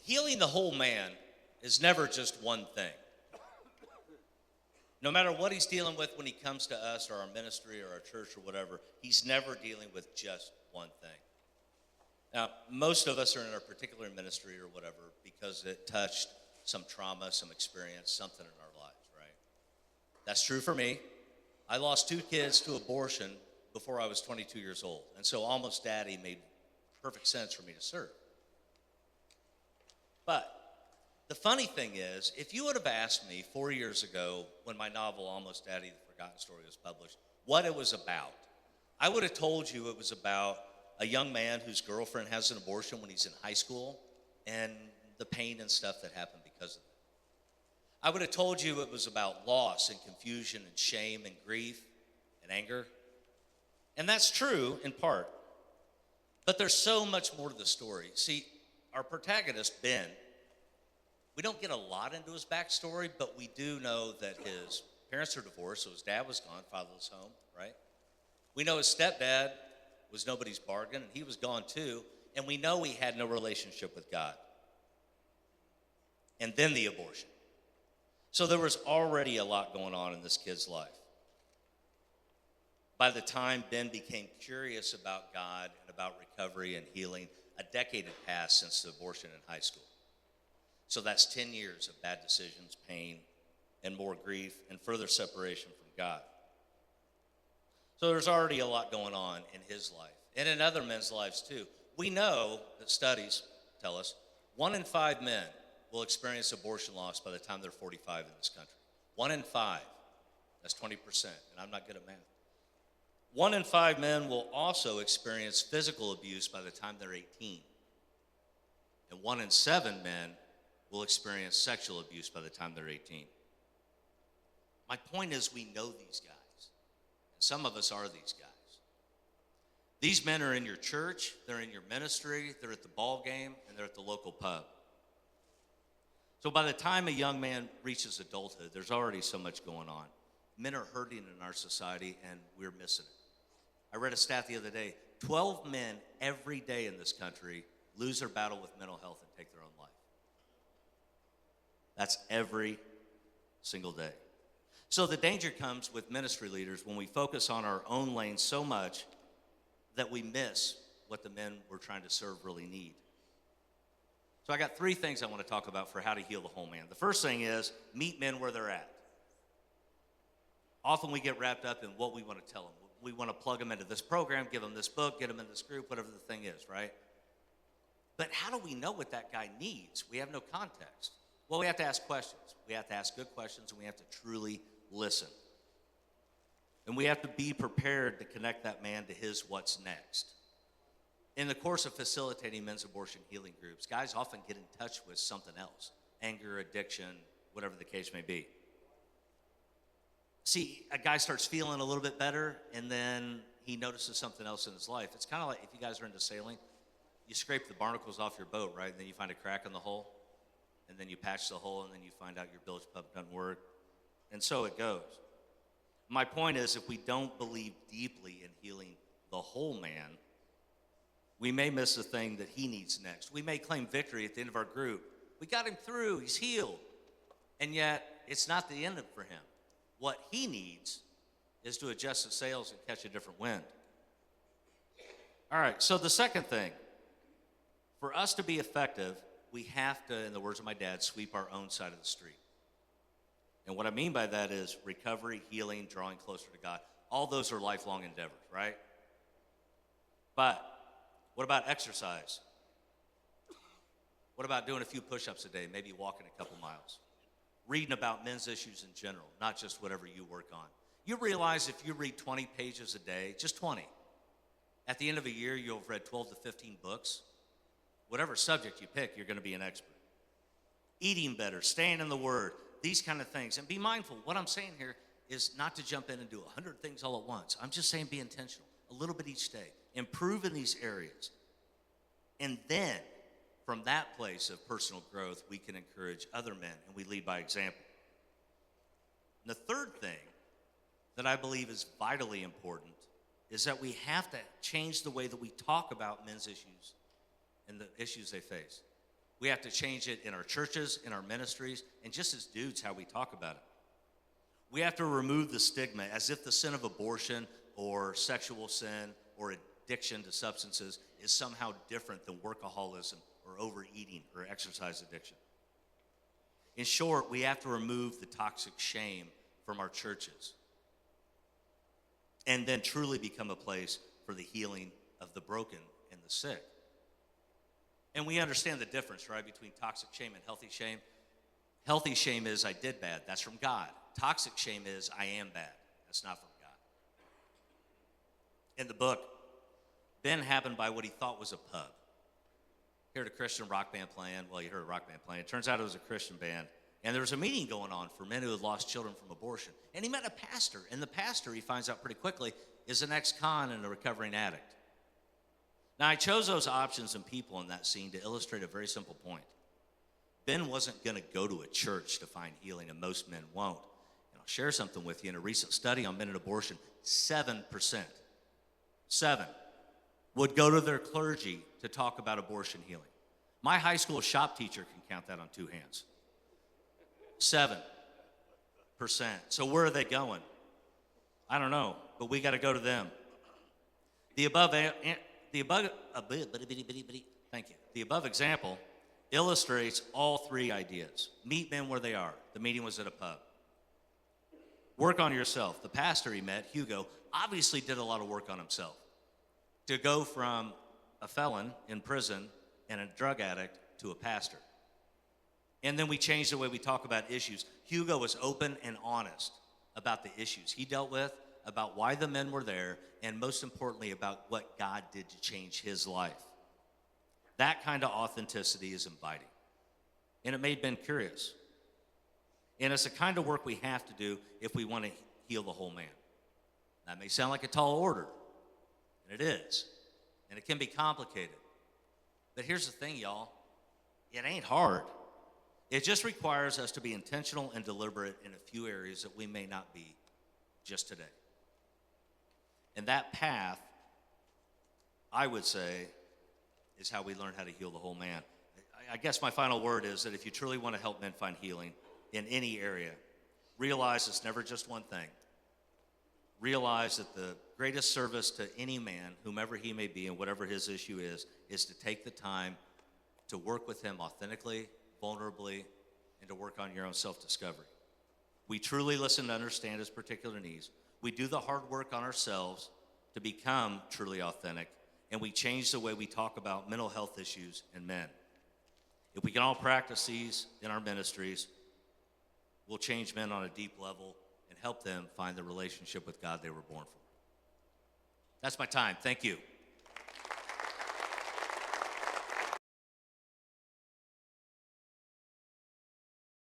Healing the whole man is never just one thing. No matter what he's dealing with when he comes to us or our ministry or our church or whatever, he's never dealing with just one thing. Now, most of us are in a particular ministry or whatever because it touched some trauma, some experience, something in our lives, right? That's true for me. I lost 2 kids to abortion before I was 22 years old. And so Almost Daddy made perfect sense for me to serve. But the funny thing is, if you would have asked me 4 years ago when my novel Almost Daddy, The Forgotten Story was published, what it was about, I would have told you it was about a young man whose girlfriend has an abortion when he's in high school and the pain and stuff that happened because of it. I would have told you it was about loss and confusion and shame and grief and anger. And that's true in part. But there's so much more to the story. See, our protagonist, Ben, we don't get a lot into his backstory, but we do know that his parents are divorced, so his dad was gone, fatherless home, right? We know his stepdad was nobody's bargain, and he was gone too, and we know he had no relationship with God. And then the abortion. So there was already a lot going on in this kid's life. By the time Ben became curious about God and about recovery and healing, a decade had passed since the abortion in high school. So that's 10 years of bad decisions, pain, and more grief, and further separation from God. So there's already a lot going on in his life, and in other men's lives too. We know that studies tell us 1 in 5 men will experience abortion loss by the time they're 45 in this country. 1 in 5. That's 20%, and I'm not good at math. 1 in 5 men will also experience physical abuse by the time they're 18. And 1 in 7 men will experience sexual abuse by the time they're 18. My point is, we know these guys. And some of us are these guys. These men are in your church, they're in your ministry, they're at the ball game, and they're at the local pub. So by the time a young man reaches adulthood, there's already so much going on. Men are hurting in our society, and we're missing it. I read a stat the other day. 12 men every day in this country lose their battle with mental health and take their own life. That's every single day. So the danger comes with ministry leaders when we focus on our own lane so much that we miss what the men we're trying to serve really need. So I got 3 things I want to talk about for how to heal the whole man. The first thing is meet men where they're at. Often we get wrapped up in what we want to tell them. We want to plug them into this program, give them this book, get them in this group, whatever the thing is, right? But how do we know what that guy needs? We have no context. Well, we have to ask questions. We have to ask good questions, and we have to truly listen. And we have to be prepared to connect that man to his what's next. In the course of facilitating men's abortion healing groups, guys often get in touch with something else, anger, addiction, whatever the case may be. See, a guy starts feeling a little bit better, and then he notices something else in his life. It's kind of like if you guys are into sailing, you scrape the barnacles off your boat, right? And then you find a crack in the hull, and then you patch the hole, and then you find out your bilge pump doesn't work, and so it goes. My point is, if we don't believe deeply in healing the whole man, we may miss the thing that he needs next. We may claim victory at the end of our group. We got him through, he's healed. And yet, it's not the end for him. What he needs is to adjust the sails and catch a different wind. All right, so the second thing, for us to be effective, we have to, in the words of my dad, sweep our own side of the street. And what I mean by that is recovery, healing, drawing closer to God. All those are lifelong endeavors, right? But what about exercise? What about doing a few push-ups a day, maybe walking a couple miles? Reading about men's issues in general, not just whatever you work on. You realize if you read 20 pages a day, just 20, at the end of a year, you'll have read 12 to 15 books. Whatever subject you pick, you're going to be an expert. Eating better, staying in the Word, these kind of things. And be mindful, what I'm saying here is not to jump in and do 100 things all at once. I'm just saying be intentional, a little bit each day. Improve in these areas. And then, from that place of personal growth, we can encourage other men, and we lead by example. And the third thing that I believe is vitally important is that we have to change the way that we talk about men's issues and the issues they face. We have to change it in our churches, in our ministries, and just as dudes, how we talk about it. We have to remove the stigma as if the sin of abortion or sexual sin or addiction to substances is somehow different than workaholism or overeating or exercise addiction. In short, we have to remove the toxic shame from our churches and then truly become a place for the healing of the broken and the sick. And we understand the difference, right, between toxic shame and healthy shame. Healthy shame is I did bad. That's from God. Toxic shame is I am bad. That's not from God. In the book, Ben happened by what he thought was a pub. He heard a Christian rock band playing. Well, you heard a rock band playing. It turns out it was a Christian band. And there was a meeting going on for men who had lost children from abortion. And he met a pastor. And the pastor, he finds out pretty quickly, is an ex-con and a recovering addict. Now, I chose those options and people in that scene to illustrate a very simple point. Ben wasn't going to go to a church to find healing, and most men won't. And I'll share something with you. In a recent study on men and abortion, 7% would go to their clergy to talk about abortion healing. My high school shop teacher can count that on two hands. 7%. So where are they going? I don't know, but we got to go to them. The above example illustrates all three ideas. Meet men where they are. The meeting was at a pub. Work on yourself. The pastor he met, Hugo, obviously did a lot of work on himself. To go from a felon in prison and a drug addict to a pastor. And then we changed the way we talk about issues. Hugo was open and honest about the issues he dealt with, about why the men were there, and most importantly, about what God did to change his life. That kind of authenticity is inviting. And it made Ben curious. And it's the kind of work we have to do if we want to heal the whole man. That may sound like a tall order, and it is. And it can be complicated. But here's the thing, y'all. It ain't hard. It just requires us to be intentional and deliberate in a few areas that we may not be just today. And that path, I would say, is how we learn how to heal the whole man. I guess my final word is that if you truly want to help men find healing in any area, realize it's never just one thing. Realize that the greatest service to any man, whomever he may be and whatever his issue is to take the time to work with him authentically, vulnerably, and to work on your own self-discovery. We truly listen to understand his particular needs. We do the hard work on ourselves to become truly authentic, and we change the way we talk about mental health issues in men. If we can all practice these in our ministries, we'll change men on a deep level and help them find the relationship with God they were born for. That's my time. Thank you.